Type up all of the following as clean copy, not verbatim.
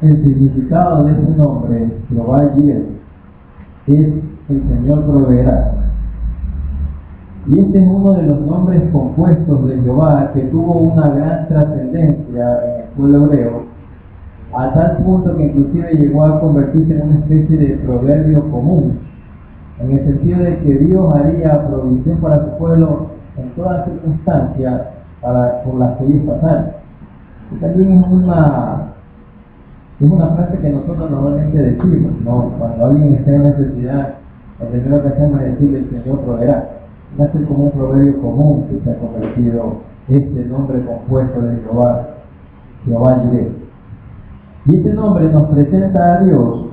El significado de este nombre, Jehová Jireh, es el Señor proveerá. Y este es uno de los nombres compuestos de Jehová que tuvo una gran trascendencia en el pueblo hebreo, a tal punto que inclusive llegó a convertirse en una especie de proverbio común, en el sentido de que Dios haría provisión para su pueblo en todas circunstancias por las que ellos pasaron. Y también es una frase que nosotros normalmente decimos, ¿no? Cuando alguien está en necesidad, lo primero que hacemos es decirle: el Señor proveerá. Va a ser como un proverbio común que se ha convertido este nombre compuesto de Jehová, Jehová Jireh. Y este nombre nos presenta a Dios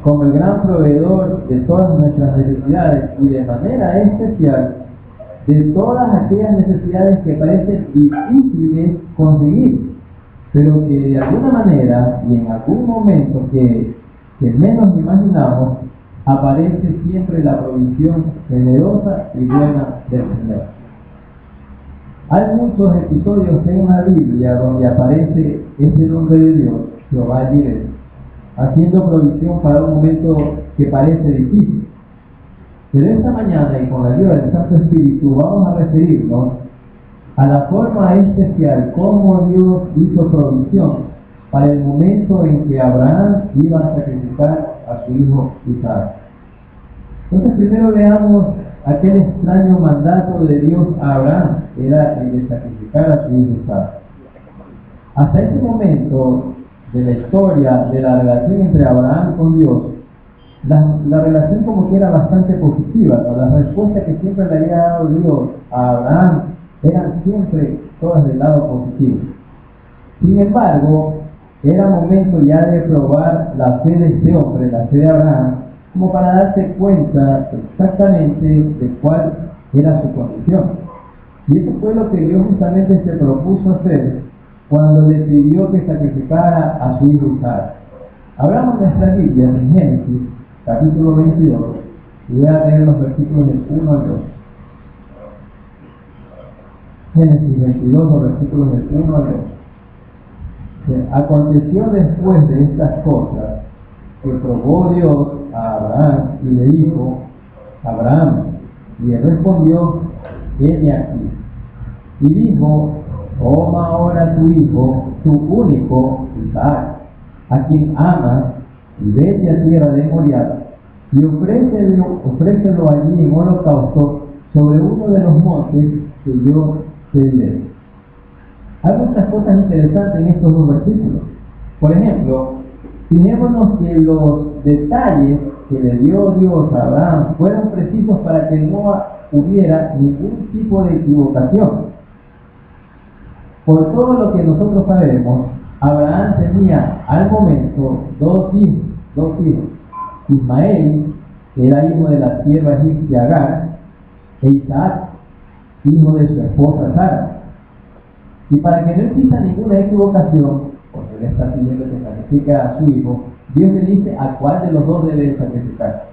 como el gran proveedor de todas nuestras necesidades y de manera especial de todas aquellas necesidades que parecen difíciles conseguir, pero que de alguna manera y en algún momento que menos imaginamos, aparece siempre la provisión generosa y buena del Señor. Hay muchos episodios en la Biblia donde aparece este nombre de Dios, Jehová Jireh, haciendo provisión para un momento que parece difícil. Pero esta mañana, y con la ayuda del Santo Espíritu, vamos a referirnos a la forma especial como Dios hizo provisión para el momento en que Abraham iba a sacrificar a su hijo Isaac. Entonces primero veamos aquel extraño mandato de Dios a Abraham, era el de sacrificar a su hijo Isaac. Hasta ese momento de la historia de la relación entre Abraham con Dios, la relación como que era bastante positiva, ¿no? Las respuestas que siempre le había dado Dios a Abraham eran siempre todas del lado positivo. Sin embargo, era momento ya de probar la fe de este hombre, la fe de Abraham, como para darse cuenta exactamente de cuál era su condición. Y eso fue lo que Dios justamente se propuso hacer cuando le pidió que sacrificara a su hijo Isaac. Abramos nuestra Biblia en Génesis, capítulo 22, y voy a leer los versículos del 1 al 2. Génesis 22, los versículos del 1 al 2. Aconteció después de estas cosas que probó Dios a Abraham y le dijo: Abraham, y él respondió: heme aquí. Y dijo: toma ahora tu hijo, tu único Isaac, a quien amas, y vete a tierra de Moriah, y ofrécelo allí en holocausto sobre uno de los montes que yo te diré. Hay muchas cosas interesantes en estos dos versículos. Por ejemplo, fijémonos que los detalles que le dio Dios a Abraham fueron precisos para que no hubiera ningún tipo de equivocación. Por todo lo que nosotros sabemos, Abraham tenía al momento dos hijos. Ismael, que era hijo de la sierva egipcia Agar, e Isaac, hijo de su esposa Sara. Y para que no exista ninguna equivocación, porque él está pidiendo que sacrifique a su hijo, Dios le dice a cuál de los dos debe sacrificar.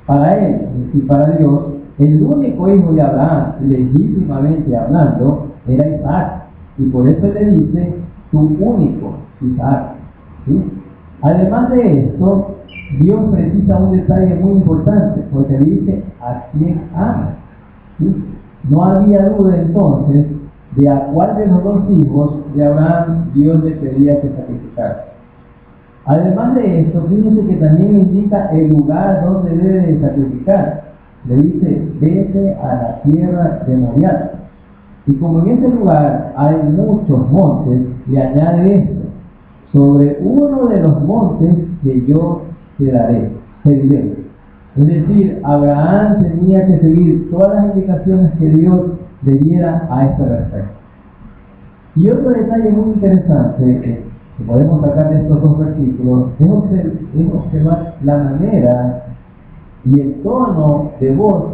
Para él y para Dios, el único hijo de Abraham, legítimamente hablando, era Isaac. Y por eso le dice: tu único Isaac. ¿Sí? Además de esto, Dios precisa un detalle muy importante, porque le dice: a quien ama. ¿Sí? No había duda entonces de a cuál de los dos hijos de Abraham Dios le pedía que sacrificara. Además de esto, fíjense que también indica el lugar donde debe de sacrificar. Le dice: vete a la tierra de Moriah. Y como en ese lugar hay muchos montes, le añade esto: sobre uno de los montes que yo te diré. Es decir, Abraham tenía que seguir todas las indicaciones que Dios le diera a este respecto. Y otro detalle muy interesante que podemos sacar de estos dos versículos es observar la manera y el tono de voz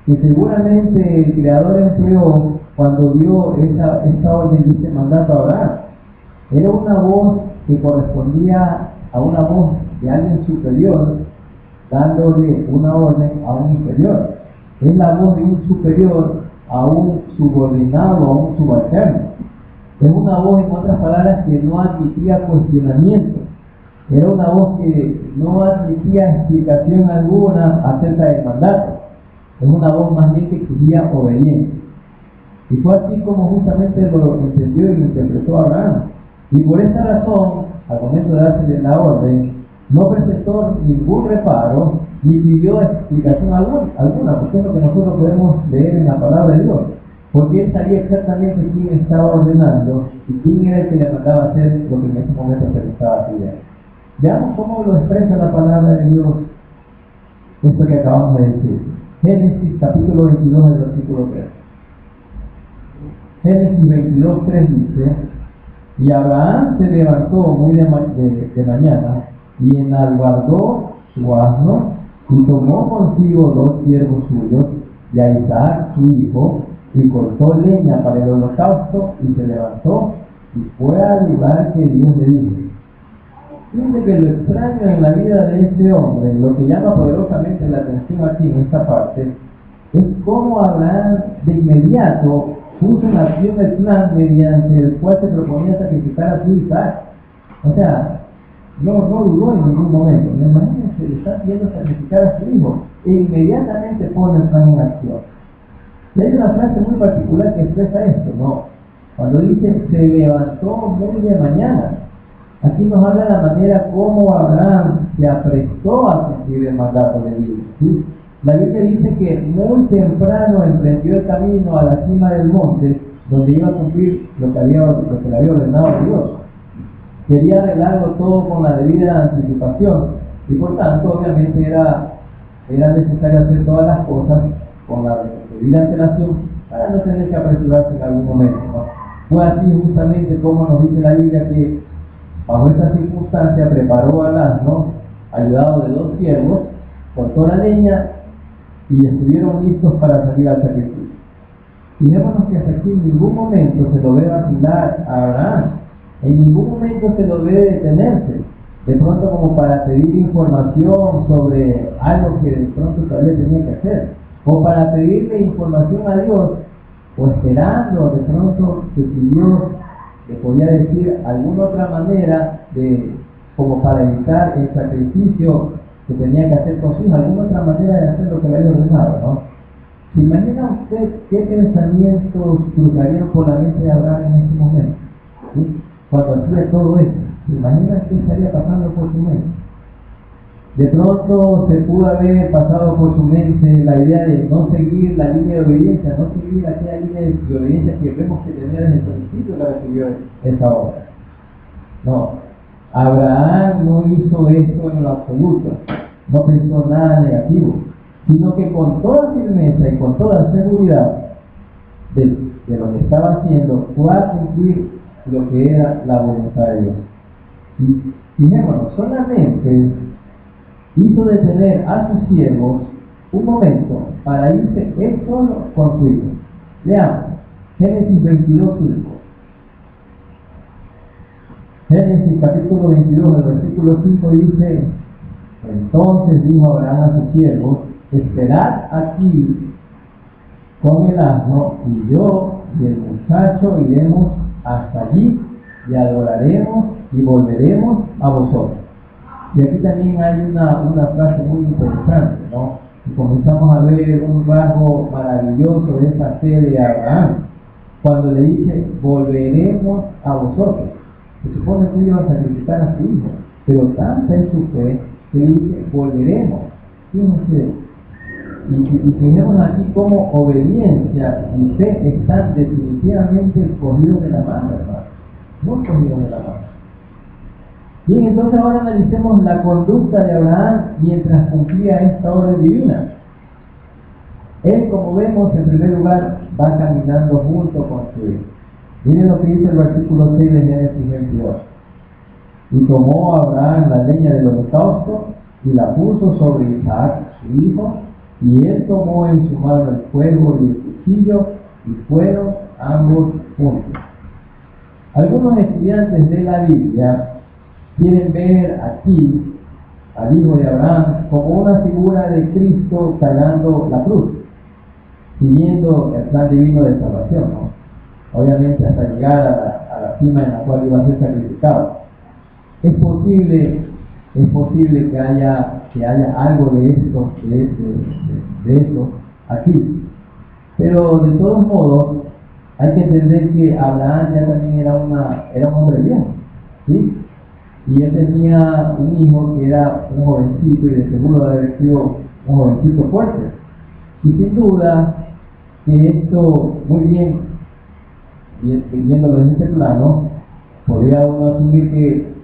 que seguramente el Creador empleó cuando dio esta orden y este mandato a Abraham. Era una voz que correspondía a una voz de alguien superior, dándole una orden a un inferior. Es la voz de un superior a un subordinado, a un subalterno. Es una voz, en otras palabras, que no admitía cuestionamiento. Era una voz que no admitía explicación alguna acerca del mandato. Es una voz más bien que exigía obediencia. Y fue así como justamente lo entendió y lo interpretó Abraham. Y por esta razón, al momento de darse la orden, no presentó ningún reparo ni pidió explicación alguna, porque es lo que nosotros podemos leer en la palabra de Dios. Porque él sabía exactamente quién estaba ordenando y quién era el que le mandaba a hacer lo que en ese momento se le estaba pidiendo. Veamos cómo lo expresa la palabra de Dios, esto que acabamos de decir. Génesis capítulo 22, del versículo 3. Génesis 22, 3 dice: y Abraham se levantó muy de mañana y enalbardó su asno y tomó consigo 2 siervos suyos y a Isaac su hijo, y cortó leña para el holocausto y se levantó y fue al lugar que Dios le dijo. Fíjense que lo extraño en la vida de este hombre, lo que llama poderosamente la atención aquí en esta parte, es cómo Abraham de inmediato puso en acción el plan mediante el cual se proponía sacrificar a su Isaac. O sea, no dudó en ningún momento. Imagínense, le está pidiendo sacrificar a su hijo e inmediatamente pone el plan en acción. Y hay una frase muy particular que expresa esto, ¿no? Cuando dice, se levantó muy de mañana. Aquí nos habla de la manera como Abraham se aprestó a cumplir el mandato de Dios, ¿sí? La Biblia dice que muy temprano emprendió el camino a la cima del monte, donde iba a cumplir lo que le había ordenado Dios. Quería arreglarlo todo con la debida anticipación, y por tanto, obviamente, era necesario hacer todas las cosas con la debida antelación para no tener que apresurarse en algún momento, ¿no? Fue así justamente como nos dice la Biblia que bajo esta circunstancia preparó al asno, ayudado de 2 siervos, cortó la leña y estuvieron listos para salir al sacrificio. Fijémonos que hasta aquí en ningún momento se lo ve vacilar a Abraham, en ningún momento se lo ve detenerse, de pronto como para pedir información sobre algo que de pronto todavía tenía que hacer, o para pedirle información a Dios, o esperando de pronto que si Dios le podía decir alguna otra manera como para evitar el sacrificio que tenía que hacer con su hijo, alguna otra manera de hacer lo que le había ordenado, ¿no? ¿Se imagina usted qué pensamientos cruzarían por la mente de Abraham en ese momento? ¿Sí? Cuando hacía todo esto, ¿se imagina qué estaría pasando por su mente? De pronto se pudo haber pasado por su mente la idea de no seguir la línea de obediencia, no seguir aquella línea de obediencia que vemos que tenía desde el principio que recibió esa obra. No, Abraham no hizo esto en lo absoluto, no pensó nada negativo, sino que con toda firmeza y con toda seguridad de lo que estaba haciendo, fue a cumplir lo que era la voluntad de Dios. Y fijémonos, solamente hizo detener a sus siervos un momento para irse él solo con su hijo. Leamos, Génesis 22:5. Génesis capítulo 22, el versículo 5 dice: entonces dijo Abraham a sus siervos, esperad aquí con el asno, y yo y el muchacho iremos hasta allí y adoraremos y volveremos a vosotros. Y aquí también hay una frase muy interesante, ¿no? Y comenzamos a ver un rasgo maravilloso de esa fe de Abraham, cuando le dice, volveremos a vosotros. Se supone que iba a sacrificar a su hijo, pero tanta es su fe que dice, volveremos. Fíjense, y tenemos aquí como obediencia y fe están definitivamente escogidos de la mano, hermano. No escogidos de la mano. Bien, entonces ahora analicemos la conducta de Abraham mientras cumplía esta orden divina. Él, como vemos, en primer lugar, va caminando junto con su hijo. Miren lo que dice el versículo 6 de Génesis 22. Y tomó Abraham la leña del holocausto y la puso sobre Isaac, su hijo, y él tomó en su mano el fuego y el cuchillo, y fueron ambos juntos. Algunos estudiantes de la Biblia quieren ver aquí al hijo de Abraham como una figura de Cristo cargando la cruz, siguiendo el plan divino de salvación, ¿no? Obviamente hasta llegar a la cima en la cual iba a ser sacrificado. Es posible es posible que haya algo de esto, de eso aquí. Pero de todos modos, hay que entender que Abraham ya también era un hombre viejo, ¿sí? Y él tenía un hijo que era un jovencito y de seguro debe haber sido un jovencito fuerte. Y sin duda que esto, muy bien, viéndolo en este plano, podría uno asumir que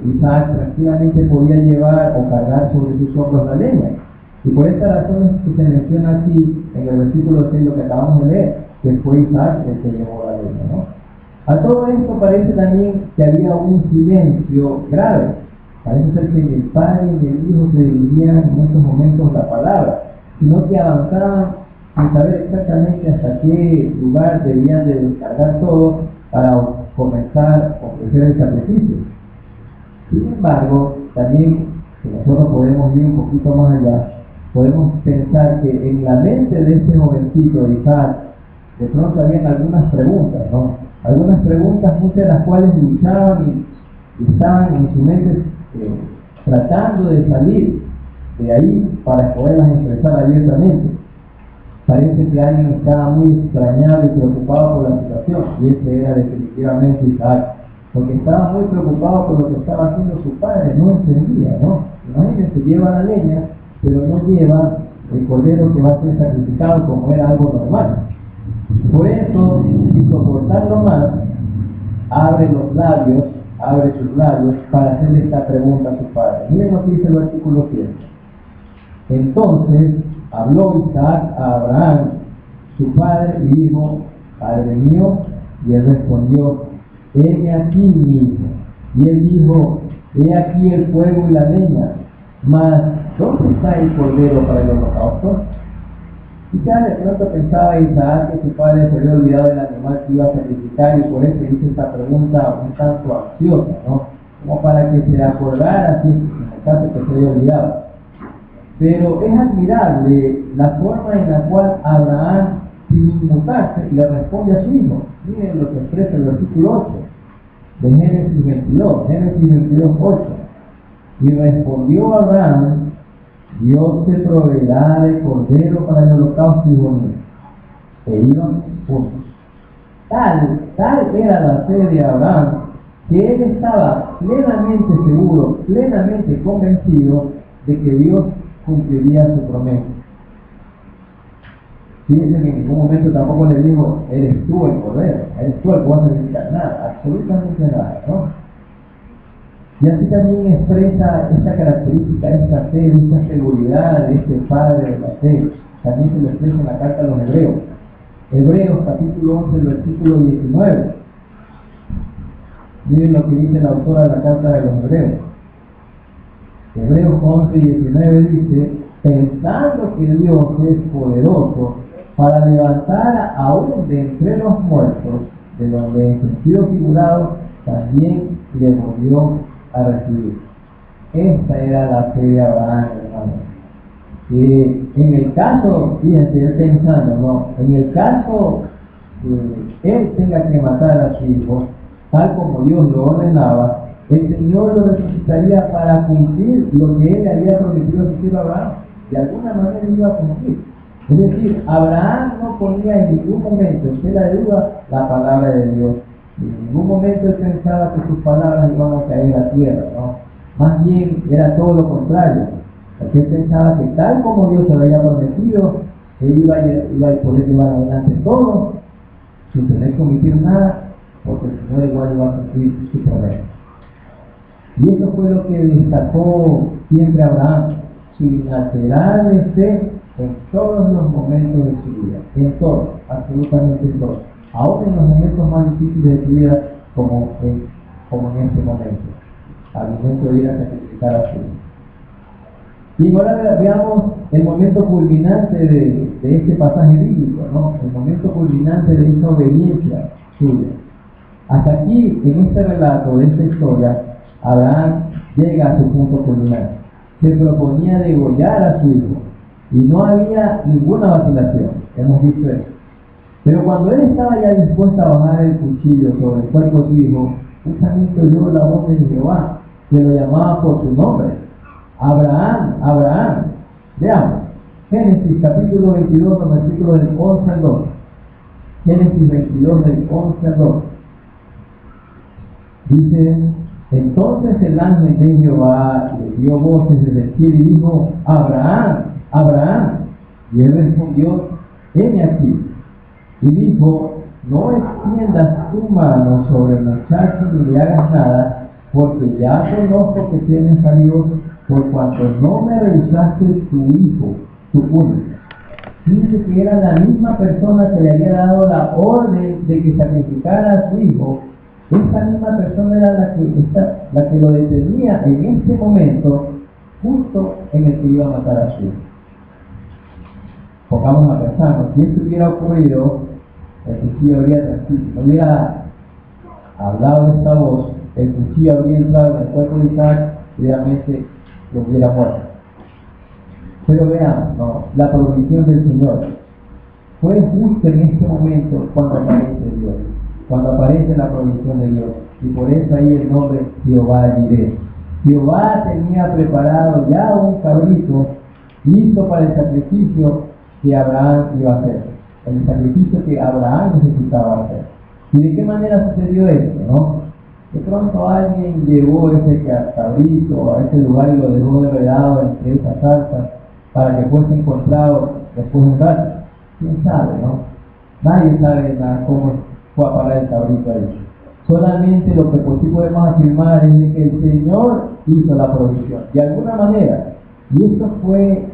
Isaac tranquilamente podía llevar o cargar sobre sus hombros la leña. Y por esta razón es que se menciona aquí en el versículo 6 lo que acabamos de leer, que fue Isaac el que llevó la leña, ¿no? A todo esto parece también que había un silencio grave. Parece ser que ni el padre ni el hijo se dividían en estos momentos la palabra, sino que avanzaban sin saber exactamente hasta qué lugar debían de descargar todo para comenzar a ofrecer el sacrificio. Sin embargo, también, si nosotros podemos ir un poquito más allá, podemos pensar que en la mente de este jovencito de Isaac, de pronto habían algunas preguntas, ¿no? Algunas preguntas, muchas de las cuales luchaban y estaban en su mente tratando de salir de ahí para poderlas expresar abiertamente. Parece que alguien estaba muy extrañado y preocupado por la situación, y ese era definitivamente Isaac, porque estaba muy preocupado por lo que estaba haciendo su padre, no entendía, ¿no? Imagínense, lleva la leña, pero no lleva el cordero que va a ser sacrificado como era algo normal. Por eso, sin soportarlo más, abre sus labios para hacerle esta pregunta a su padre. Miren lo que dice el versículo 7. Entonces habló Isaac a Abraham, su padre, y dijo: Padre mío. Y él respondió: heme aquí, mi hijo. Y él dijo: he aquí el fuego y la leña, mas ¿dónde está el cordero para el holocausto? Quizás de pronto pensaba Isaac que su padre se había olvidado del animal que iba a sacrificar, y por eso hizo esta pregunta un tanto ansiosa, ¿no? Como para que se acordara, así, en el caso que se había olvidado. Pero es admirable la forma en la cual Abraham, sin inmutarse, le responde a su hijo. Miren lo que expresa el versículo 8 de Génesis 22:8. Y respondió Abraham: Dios te proveerá de cordero para el holocausto, hijo mío. E iban juntos. Tal era la fe de Abraham, que él estaba plenamente seguro, plenamente convencido de que Dios cumpliría su promesa. Fíjense que en ningún momento tampoco le dijo: eres tú el cordero, eres tú el que vas a sacrificar. Nada, absolutamente nada, ¿no? Y así también expresa esta característica, esta fe, esta seguridad de este padre de la fe. También se lo expresa en la carta a los Hebreos. Hebreos capítulo 11, versículo 19. Miren lo que dice la autora de la carta de los Hebreos. Hebreos 11:19 dice: pensando que Dios es poderoso para levantar aún de entre los muertos, de donde en sentido figurado también le volvió a recibir. Esta era la fe de Abraham, hermano. Que en el caso, fíjense, él pensando, ¿no? En el caso que él tenga que matar a su hijo, tal como Dios lo ordenaba, el Señor lo resucitaría para cumplir lo que él le había prometido a su hijo Abraham. De alguna manera iba a cumplir. Es decir, Abraham no ponía en ningún momento en tela de duda la palabra de Dios. En ningún momento él pensaba que sus palabras iban a caer a tierra, ¿no? Más bien era todo lo contrario. Porque él pensaba que tal como Dios se lo había prometido, él iba a poder llevar adelante todo sin tener que omitir nada, porque el Señor igual iba a cumplir su promesa. Y eso fue lo que destacó siempre Abraham, su inalterable fe en todos los momentos de su vida, en todo, absolutamente en todo, aún en los momentos más difíciles de su vida, como en este momento, al momento de ir a sacrificar a su hijo. Y ahora veamos el momento culminante de este pasaje bíblico, ¿no? El momento culminante de esta obediencia suya. Hasta aquí, en este relato de esta historia, Abraham llega a su punto culminante. Se proponía degollar a su hijo y no había ninguna vacilación, hemos dicho eso. Pero cuando él estaba ya dispuesto a bajar el cuchillo sobre el cuerpo de su hijo, justamente oyó la voz de Jehová, que lo llamaba por su nombre. Abraham, Abraham. Veamos. Génesis capítulo 22, los versículos del 11 al 12. Génesis 22, del 11 al 12. Dice: entonces el ángel de Jehová le dio voces desde el cielo y dijo: Abraham, Abraham. Y él respondió: heme aquí. Y dijo: no extiendas tu mano sobre el muchacho ni le hagas nada, porque ya conozco que tienes a Dios, por cuanto no me rehusaste tu hijo, tu único. Dice que era la misma persona que le había dado la orden de que sacrificara a su hijo. Esa misma persona era la que lo detenía en este momento, justo en el que iba a matar a su hijo. Pongamos a pensar, si esto hubiera ocurrido, el cuchillo habría tranquilo, no hubiera hablado de esta voz, el cuchillo habría entrado en el cuerpo de Isaac y realmente lo hubiera muerto. Pero veamos, ¿no? La provisión del Señor fue justo en este momento cuando aparece Dios, cuando aparece la provisión de Dios, y por eso ahí el nombre Jehová Jireh. Jehová tenía preparado ya un cabrito listo para el sacrificio que Abraham iba a hacer, el sacrificio que Abraham necesitaba hacer. ¿Y de qué manera sucedió esto, no? De pronto alguien llevó ese cabrito a ese lugar y lo dejó enredado entre esas salsas para que fuese encontrado después de un rato. ¿Quién sabe, no? Nadie sabe nada cómo fue a parar el cabrito ahí. Solamente lo que por sí podemos afirmar es que el Señor hizo la provisión, de alguna manera. Y esto fue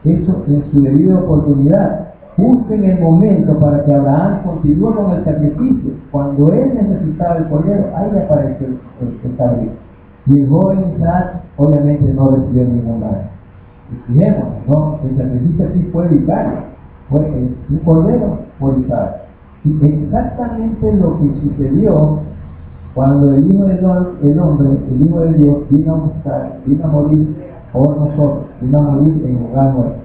hecho en su debida oportunidad, justo en el momento para que Abraham continúe con el sacrificio. Cuando él necesitaba el cordero, ahí apareció el cabrito. Y el joven Isaac obviamente no recibió ninguna. Y fijémonos, ¿no? El sacrificio aquí fue vicario, fue un cordero por Isaac. Y exactamente lo que sucedió cuando el Hijo del Hombre, el Hijo de Dios, vino a buscar, vino a morir por nosotros, vino a morir en lugar nuestro.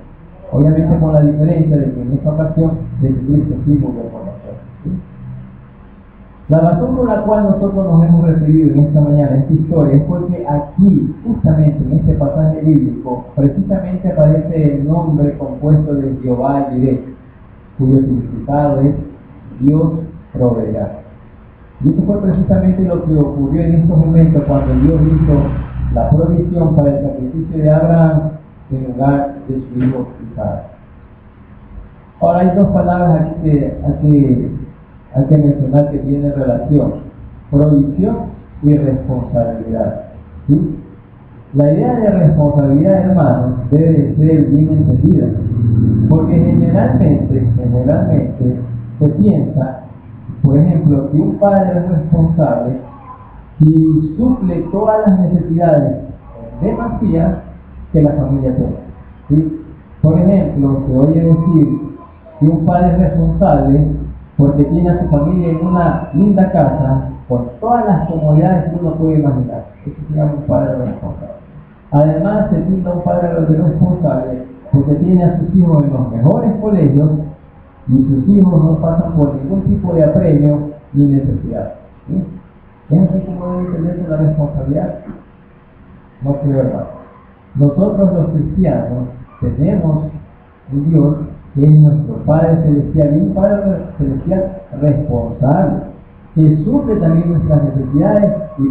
Obviamente con la diferencia de que en esta ocasión Jesucristo sí murió por nosotros, ¿sí? La razón por la cual nosotros nos hemos referido en esta mañana, en esta historia, es porque aquí, justamente en este pasaje bíblico, precisamente aparece el nombre compuesto de Jehová Jireh, cuyo significado es Dios proveerá. Y eso fue precisamente lo que ocurrió en estos momentos cuando Dios hizo la provisión para el sacrificio de Abraham en lugar de su hijo Isaac. Ahora hay dos palabras aquí que hay que mencionar que tienen relación: provisión y responsabilidad, ¿sí? La idea de responsabilidad, hermanos, debe ser bien entendida, porque generalmente se piensa, por ejemplo, que un padre es responsable si suple todas las necesidades de demasía que la familia tiene, ¿sí? Por ejemplo, se oye decir que un padre es responsable porque tiene a su familia en una linda casa con todas las comodidades que uno puede imaginar. Eso se llama un padre responsable. Además, se pinta un padre responsable porque tiene a sus hijos en los mejores colegios y sus hijos no pasan por ningún tipo de apremio ni necesidad, ¿sí? ¿Es así como debe entenderse la responsabilidad? No es verdad. Nosotros los cristianos tenemos un Dios que es nuestro Padre Celestial, y un Padre Celestial responsable, que suple también nuestras necesidades y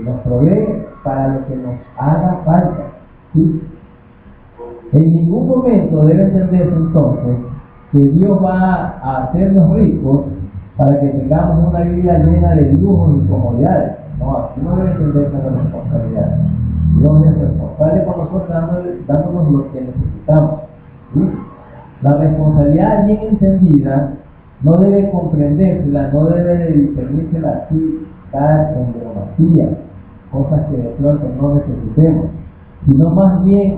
nos provee para lo que nos haga falta, ¿sí? En ningún momento debe entenderse entonces que Dios va a hacernos ricos para que tengamos una vida llena de lujos y comodidades. No, así no debe entenderse la responsabilidad. Dios es responsable por nosotros dándonos lo que necesitamos, ¿sí? La responsabilidad bien entendida no debe comprendérsela, no debe de discernírsela así, dar en demasía, cosas que de pronto no necesitemos, sino más bien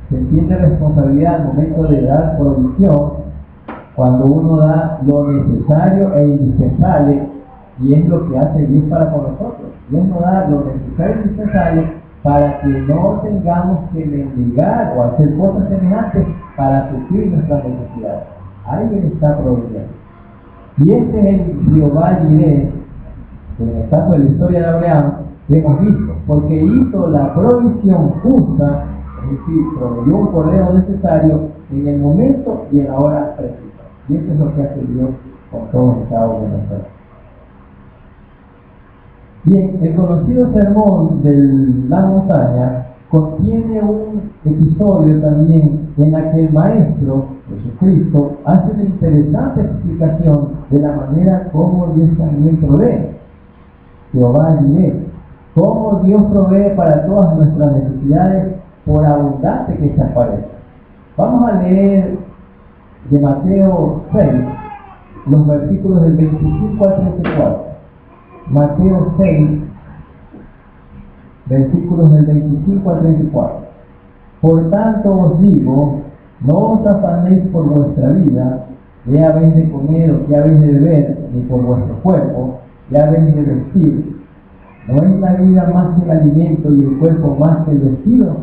se entiende responsabilidad al momento de dar provisión, cuando uno da lo necesario e indispensable, y es lo que hace Dios para con nosotros. Dios nos da lo necesario e indispensable para que no tengamos que mendigar o hacer cosas semejantes para suplir nuestras necesidades. Ahí está proveyendo. Y este es el Jehová Jireh, que en el caso de la historia de Abraham que hemos visto, porque hizo la provisión justa, es decir, proveyó un cordero necesario en el momento y en la hora precisa. Y eso es lo que hace Dios con todos y cada uno de nosotros. Bien, el conocido sermón de la montaña contiene un episodio también en la que el Maestro, Jesucristo, hace una interesante explicación de la manera como Dios también provee. Jehová diré, cómo Dios provee para todas nuestras necesidades por abundante que se aparezca. Vamos a leer de Mateo 6, los versículos del 25 al 34. Mateo 6, versículos del 25 al 34. Por tanto os digo, no os afanéis por vuestra vida, qué habéis de comer o qué habéis de beber, ni por vuestro cuerpo, qué habéis de vestir. ¿No es la vida más que el alimento y el cuerpo más que el vestido?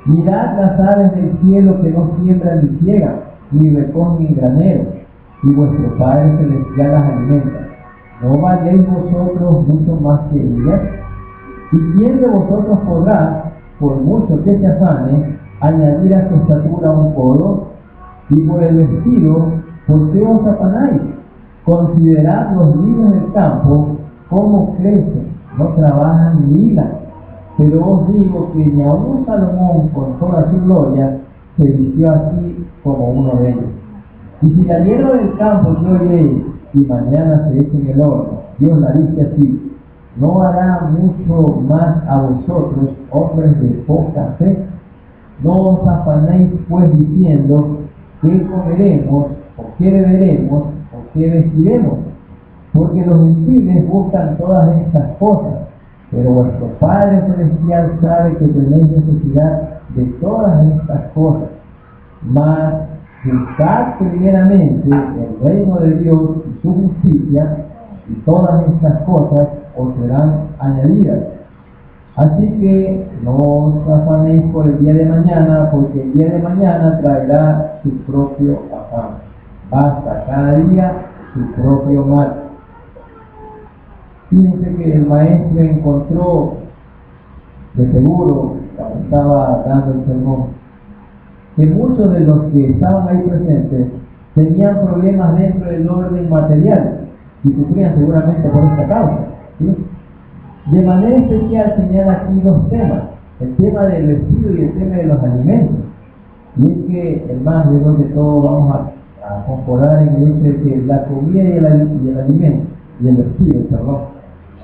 Mirad las aves del cielo que no siembran ni ciegan, ni recogen en graneros, y vuestro Padre celestial las alimenta. ¿No valéis vosotros mucho más que ellas? ¿Y quién de vosotros podrá, por mucho que se afane, añadir a su estatura un codo? Y por el vestido, ¿por qué os afanáis? Considerad los lirios del campo, cómo crecen, no trabajan ni hilan. Pero os digo que ni aun Salomón, con toda su gloria, se vistió así como uno de ellos. Y si la hierba del campo que hoy es y mañana se echa en el horno, Dios la dice así, ¿no hará mucho más a vosotros, hombres de poca fe? No os afanéis pues diciendo, ¿qué comeremos, o qué beberemos, o qué vestiremos? Porque los gentiles buscan todas estas cosas, pero vuestro Padre Celestial sabe que tenéis necesidad de todas estas cosas. Mas buscad primeramente el reino de Dios y su justicia, y todas estas cosas os serán añadidas. Así que no os afanéis por el día de mañana, porque el día de mañana traerá su propio afán. Basta cada día su propio mal. Fíjense que el Maestro encontró, de seguro, cuando estaba dando el sermón, que muchos de los que estaban ahí presentes tenían problemas dentro del orden material y sufrían seguramente por esta causa, ¿sí? De manera especial señala aquí dos temas, el tema del vestido y el tema de los alimentos. Y es que, hermanos, yo creo que todos vamos a concordar en el hecho de que la comida y el alimento, y el vestido, perdón,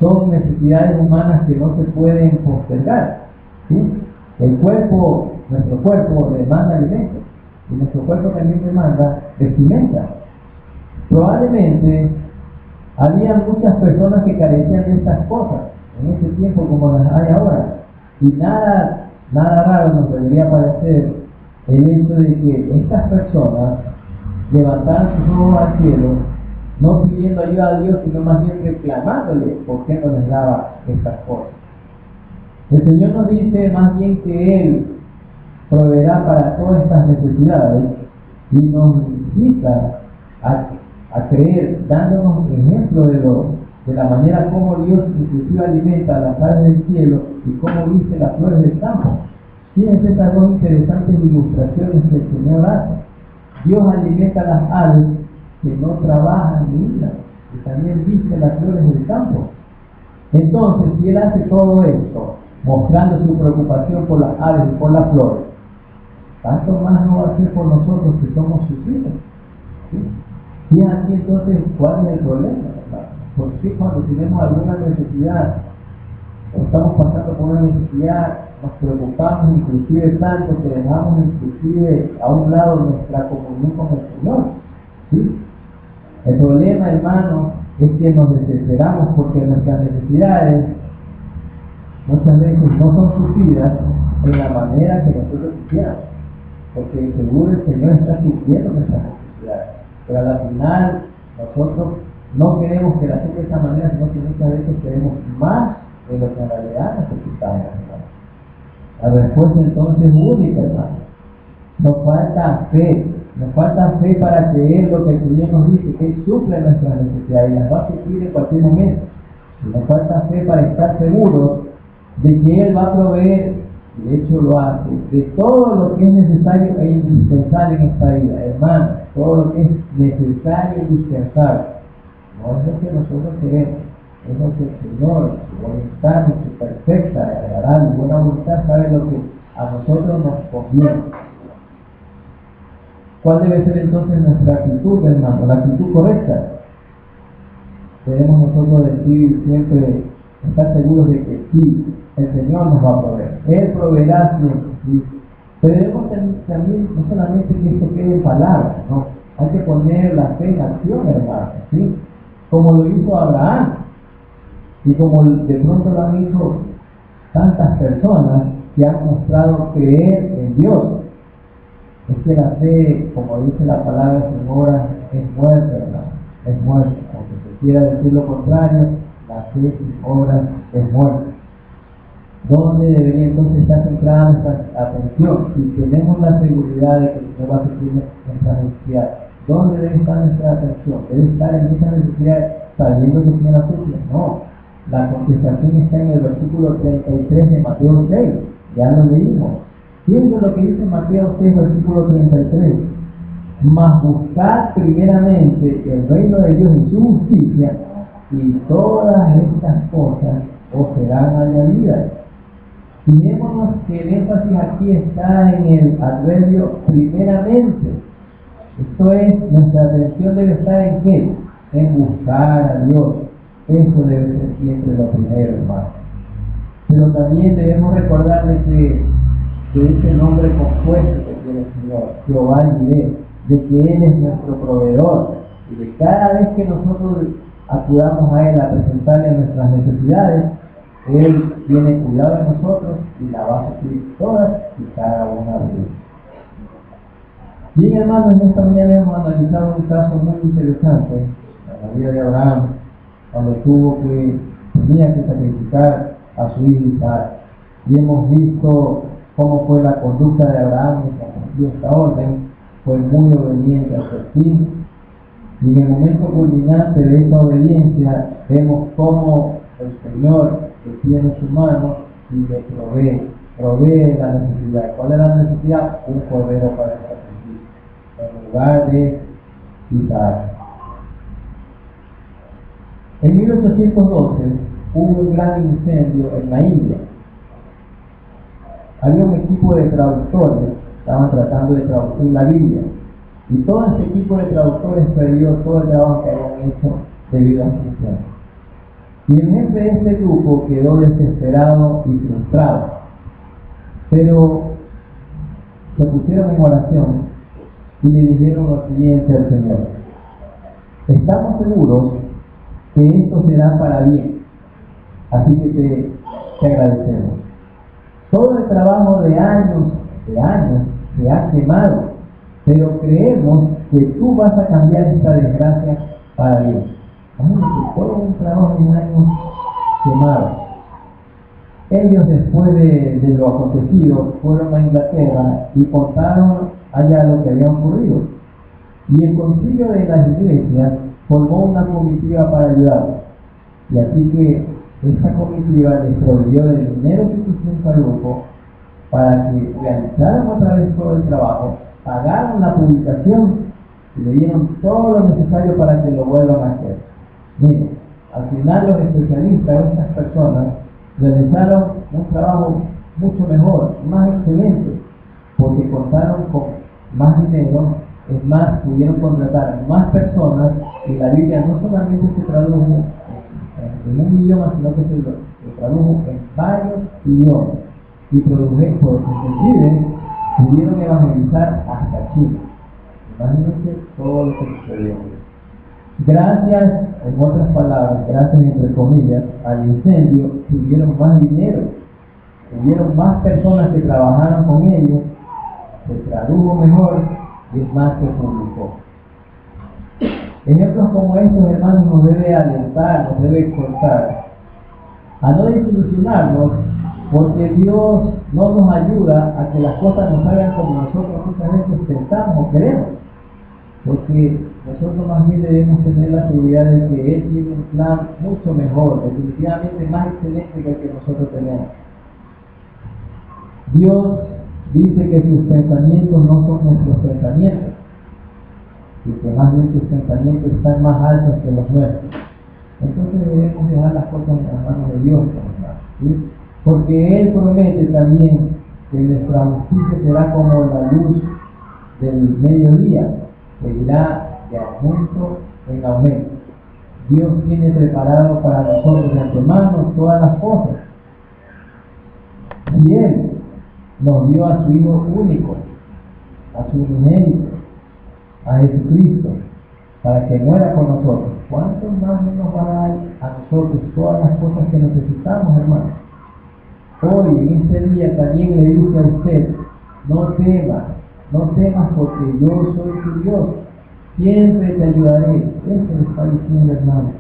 son necesidades humanas que no se pueden postergar, ¿sí? El cuerpo, nuestro cuerpo demanda alimentos, y nuestro cuerpo también demanda vestimenta. Probablemente había muchas personas que carecían de estas cosas en ese tiempo como las hay ahora, y nada raro nos debería parecer el hecho de que estas personas levantaran sus ojos al cielo, no pidiendo ayuda a Dios, sino más bien reclamándole por qué no les daba estas cosas. El Señor nos dice más bien que Él proveerá para todas estas necesidades y nos invita a creer, dándonos ejemplo de la manera como Dios inclusive alimenta a las aves del cielo y cómo viste las flores del campo. Fíjense estas dos interesantes ilustraciones que el Señor hace. Dios alimenta a las aves que no trabajan ni hilan, y también viste las flores del campo. Entonces, si Él hace todo esto, mostrando su preocupación por las aves y por las flores, tanto más no va a hacer por nosotros que somos sus hijos, ¿sí? Y aquí entonces, ¿cuál es el problema? ¿Por qué cuando tenemos alguna necesidad, o estamos pasando por una necesidad, nos preocupamos inclusive tanto que dejamos inclusive a un lado nuestra comunión con el Señor? ¿Sí? El problema, hermano, es que nos desesperamos porque nuestras necesidades muchas veces no son suplidas en la manera que nosotros quisiéramos, porque seguro el Señor está supliendo nuestras necesidades, pero al final nosotros no queremos que la suple de esta manera, sino que muchas veces queremos más de lo que en realidad necesitamos, hermano. La respuesta entonces es única, hermano. Nos falta fe para creer lo que el Señor nos dice, que Él suple nuestras necesidades y las va a suplir en cualquier momento. Y nos falta fe para estar seguros de que Él va a proveer, de hecho lo hace, de todo lo que es necesario e indispensable en esta vida, hermano, todo lo que es necesario e indispensable. No es lo que nosotros queremos, es lo que el Señor, su voluntad, su perfecta, agradable, buena voluntad, sabe lo que a nosotros nos conviene. ¿Cuál debe ser entonces nuestra actitud, hermano? La actitud correcta. Debemos nosotros decir siempre, estar seguros de que sí, el Señor nos va a proveer. Él proveerá siempre, ¿sí? Pero debemos también, no solamente que esto quede en palabras, ¿no? Hay que poner la fe en acción, hermano, ¿sí? Como lo hizo Abraham, y como de pronto lo han hecho tantas personas que han mostrado creer en Dios. Es que la fe, como dice la palabra sin obras, es muerta, hermano, es muerta. Aunque se quiera decir lo contrario, la fe sin obras es muerta. ¿Dónde debería entonces estar centrada nuestra atención? Si tenemos la seguridad de que el Señor va a suplir nuestras necesidades, ¿dónde debe estar nuestra atención? ¿Debe estar en esa necesidad sabiendo que tiene la suplia? No. La contestación está en el versículo 33 de Mateo 6. Ya lo leímos. Fíjense lo que dice Mateo 6, versículo 33. Mas buscad primeramente el reino de Dios y su justicia, y todas estas cosas os serán añadidas. Fijémonos que el énfasis aquí está en el adverbio primeramente. Esto es, nuestra atención debe estar en ¿qué? En buscar a Dios. Eso debe ser siempre lo primero, hermano. Pero también debemos recordarle que ese nombre compuesto que tiene el Señor, Jehová Jireh, de que Él es nuestro proveedor, y de cada vez que nosotros acudamos a Él a presentarle nuestras necesidades, Él tiene cuidado de nosotros y la va a suplir todas y cada una de ellas. Bien, hermanos, en esta mañana hemos analizado un caso muy interesante en la vida de Abraham, cuando tenía que sacrificar a su hijo Isaac. Y hemos visto cómo fue la conducta de Abraham que cumplió esta orden, fue muy obediente hasta el fin. Y en el momento culminante de esta obediencia, vemos cómo el Señor que tiene su mano y le provee la necesidad. ¿Cuál era la necesidad? Un cordero para el sacrificio, en lugar de Isaac. En 1812 hubo un gran incendio en la India. Había un equipo de traductores, estaban tratando de traducir la Biblia, y todo ese equipo de traductores perdió todo el trabajo que habían hecho debido a este incendio. Y el jefe de este grupo quedó desesperado y frustrado, pero se pusieron en oración y le dijeron lo siguiente al Señor: estamos seguros que esto será para bien, así que te agradecemos. Todo el trabajo de años se ha quemado, pero creemos que tú vas a cambiar esta desgracia para bien. Imagínate, todo un trabajo de años quemado. Ellos, después de lo acontecido, fueron a Inglaterra y contaron allá lo que había ocurrido. Y el concilio de las iglesias formó una comitiva para ayudarlos. Y así que esta comitiva les proveyó del dinero suficiente al grupo para que realizaran otra vez todo el trabajo, pagaron la publicación y le dieron todo lo necesario para que lo vuelvan a hacer. Miren, al final los especialistas, estas personas, realizaron un trabajo mucho mejor, más excelente, porque contaron con más dinero, es más, pudieron contratar más personas, y la Biblia no solamente se tradujo en un idioma, sino que se tradujo en varios idiomas, y produjeron, por inclusive, pudieron evangelizar hasta Chile. Imagínense todo lo que sucedió. Gracias, en otras palabras, gracias entre comillas, al incendio, tuvieron más dinero, tuvieron más personas que trabajaron con ellos, se tradujo mejor y es más, se publicó. Ejemplos como estos, hermanos, nos debe alentar, nos debe exhortar a no desilusionarnos, porque Dios no nos ayuda a que las cosas nos salgan como nosotros muchas veces pensamos o queremos, porque nosotros más bien debemos tener la seguridad de que Él tiene un plan mucho mejor, definitivamente más excelente que el que nosotros tenemos. Dios dice que sus pensamientos no son nuestros pensamientos, y que más bien sus pensamientos están más altos que los nuestros. Entonces debemos dejar las cosas en las manos de Dios, hermanos, ¿sí? Porque Él promete también que nuestra justicia será como la luz del mediodía, que irá de aumento en aumento. Dios tiene preparado para nosotros de antemano todas las cosas. Y Él nos dio a su Hijo único, a su unigénito, a Jesucristo, para que muera por nosotros. ¿Cuánto más nos va a dar a nosotros todas las cosas que necesitamos, hermanos? Hoy, en este día, también le dice a usted, no temas porque yo soy tu Dios. Siempre te ayudaré. Eso le está diciendo, hermano.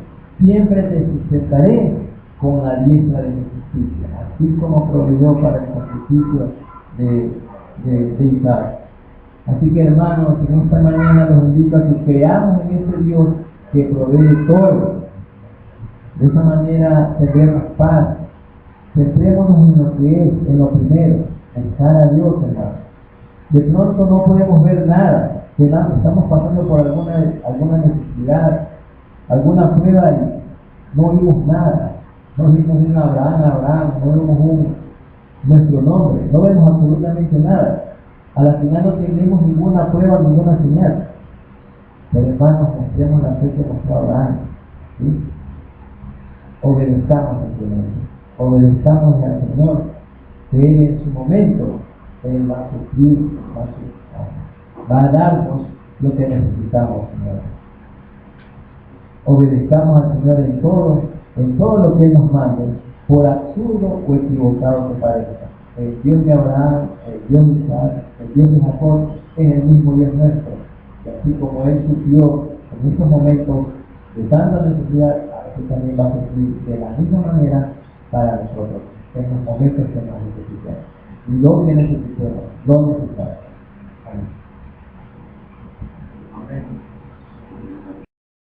Siempre te sustentaré con la diestra de mi justicia, así como proveyó para el sacrificio de Isaac. Así que, hermanos, en esta mañana los invito a que creamos en ese Dios que provee todo. De esa manera tendremos paz. Centrémonos en lo que es, en lo primero, buscar a Dios, hermano. De pronto no podemos ver nada, que estamos pasando por alguna necesidad, alguna prueba y no vimos nada. No vimos un Abraham, no vemos nuestro nombre, no vemos absolutamente nada. A la final no tenemos ninguna prueba, ninguna señal. Pero hermanos, mostremos la fe que mostró Abraham, ¿sí? Obedezcamos al Señor, obedezcamos al Señor, que Él en su momento, Él va a suplir, va a darnos lo que necesitamos, Señor. Obedezcamos al Señor en todo lo que Él nos mande, por absurdo o equivocado que parezca. El Dios de Abraham, el Dios de Isaac, el Dios de Jacob, es el mismo Dios nuestro. Y así como Él suplió en estos momentos de tanta necesidad, así también va a suplir de la misma manera para nosotros, en los momentos que nos necesitemos. Y lo que necesitemos, lo necesitamos.